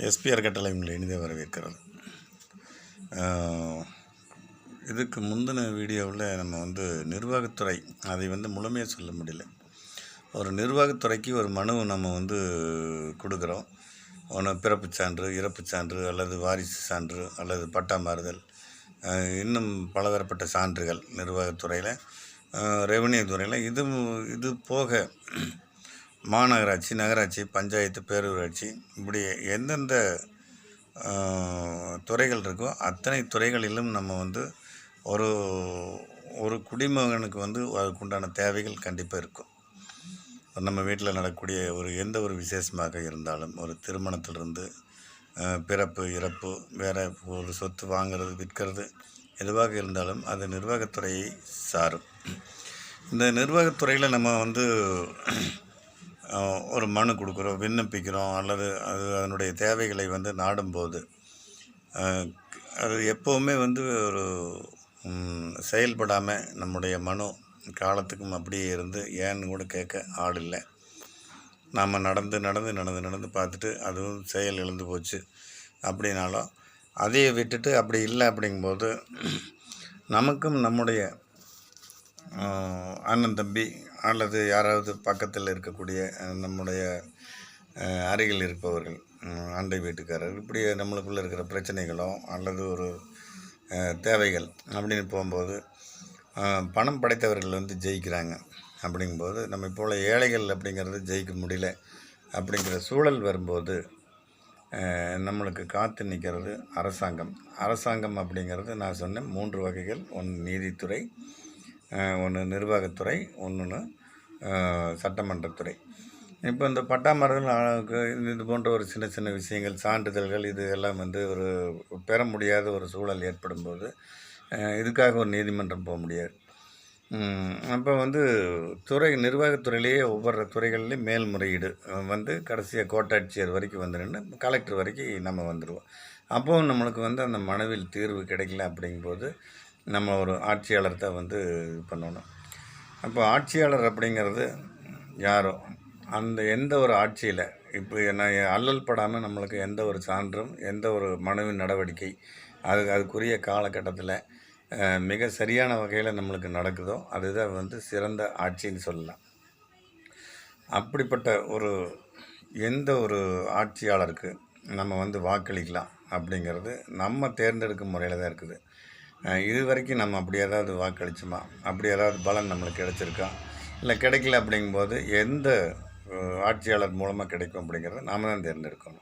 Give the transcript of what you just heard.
SPR கட்டளை உங்களை இனிதே வரவேற்கிறது. இதுக்கு முந்தின வீடியோவில் நம்ம நிர்வாகத்துறை அதை முழுமையாக சொல்ல முடியல. ஒரு நிர்வாகத்துறைக்கு ஒரு மனு நம்ம கொடுக்குறோம். ஒன்று பிறப்புச் சான்று, இறப்புச் சான்று, அல்லது வாரிசு சான்று, அல்லது பட்டா மாறுதல், இன்னும் பலதரப்பட்ட சான்றுகள் நிர்வாகத்துறையில், ரெவன்யூ துறையில். இது போக மாநகராட்சி, நகராட்சி, பஞ்சாயத்து, பேரூராட்சி, இப்படி எந்தெந்த துறைகள் இருக்கோ அத்தனை துறைகளிலும் நம்ம ஒரு ஒரு குடிமகனுக்கு அதுக்குண்டான தேவைகள் கண்டிப்பாக இருக்கும். நம்ம வீட்டில் நடக்கக்கூடிய எந்த ஒரு விசேஷமாக இருந்தாலும், ஒரு திருமணத்திலிருந்து பிறப்பு, இறப்பு, வேறு ஒரு சொத்து வாங்கிறது, விற்கிறது, எதுவாக இருந்தாலும் அது நிர்வாகத்துறையை சாரும். இந்த நிர்வாகத்துறையில் நம்ம ஒரு மனு கொடுக்குறோம், விண்ணப்பிக்கிறோம், அல்லது அதனுடைய தேவைகளை நாடும்போது அது எப்போவுமே ஒரு செயல்படாமல் நம்முடைய மனு காலத்துக்கும் அப்படியே இருந்து ஏன்னு கூட கேட்க ஆள் இல்லை. நாம் நடந்து பார்த்துட்டு அதுவும் செயல் இழந்து போச்சு அப்படின்னாலும் அதையே விட்டுட்டு, அப்படி இல்லை அப்படிங்கும்போது நமக்கும் நம்முடைய அண்ணன் தம்பி அல்லது யாராவது பக்கத்தில் இருக்கக்கூடிய நம்முடைய அருகில் இருப்பவர்கள், அண்டை வீட்டுக்காரர், இப்படி நம்மளுக்குள்ளே இருக்கிற பிரச்சனைகளோ அல்லது ஒரு தேவைகள் அப்படின்னு போகும்போது பணம் படைத்தவர்கள் ஜெயிக்கிறாங்க. அப்படிங்கும்போது நம்ம போல் ஏழைகள் அப்படிங்கிறது ஜெயிக்க முடியல அப்படிங்கிற சூழல் வரும்போது நம்மளுக்கு காத்து நிற்கிறது அரசாங்கம். அரசாங்கம் அப்படிங்கிறது நான் சொன்னேன் 3 வகைகள். ஒன்று நீதித்துறை, ஒன்று நிர்வாகத்துறை, ஒன்று சட்டமன்றத்துறை. இப்போ இந்த பட்டா மாறுதல் இது போன்ற ஒரு சின்ன சின்ன விஷயங்கள், சான்றிதழ்கள், இது எல்லாம் ஒரு பெற முடியாத ஒரு சூழல் ஏற்படும்போது இதுக்காக ஒரு நீதிமன்றம் போக முடியாது. அப்போ நிர்வாகத்துறையிலேயே ஒவ்வொரு துறைகள்லேயும் மேல்முறையீடு கடைசியாக கோட்டாட்சியர் வரைக்கும் நின்று கலெக்டர் வரைக்கும் நம்ம வந்துடுவோம். அப்போது நம்மளுக்கு அந்த மனுவில் தீர்வு கிடைக்கல அப்படிங்கும்போது நம்ம ஒரு ஆட்சியாளர் தான் இது பண்ணணும். அப்போ ஆட்சியாளர் அப்படிங்கிறது யாரோ அந்த எந்த ஒரு ஆட்சியில் இப்போ அல்லல் படாமல் நம்மளுக்கு எந்த ஒரு சான்றும், எந்த ஒரு மனுவின் நடவடிக்கை அதுக்குரிய காலகட்டத்தில் மிக சரியான வகையில் நம்மளுக்கு நடக்குதோ அதுதான் சிறந்த ஆட்சின்னு சொல்லலாம். அப்படிப்பட்ட எந்த ஒரு ஆட்சியாளருக்கு நம்ம வாக்களிக்கலாம் அப்படிங்கிறது நம்ம தேர்ந்தெடுக்கும் முறையில் தான் இருக்குது. இது வரைக்கும் நம்ம அப்படி ஏதாவது வாக்களிச்சோமா, அப்படி ஏதாவது பலன் நம்மளுக்கு கிடைச்சிருக்கா, இல்லை கிடைக்கல அப்படிங்கும்போது எந்த ஆட்சியாளர் மூலமாக கிடைக்கும் அப்படிங்கிறத நாம் தான் தேர்ந்தெடுக்கணும்.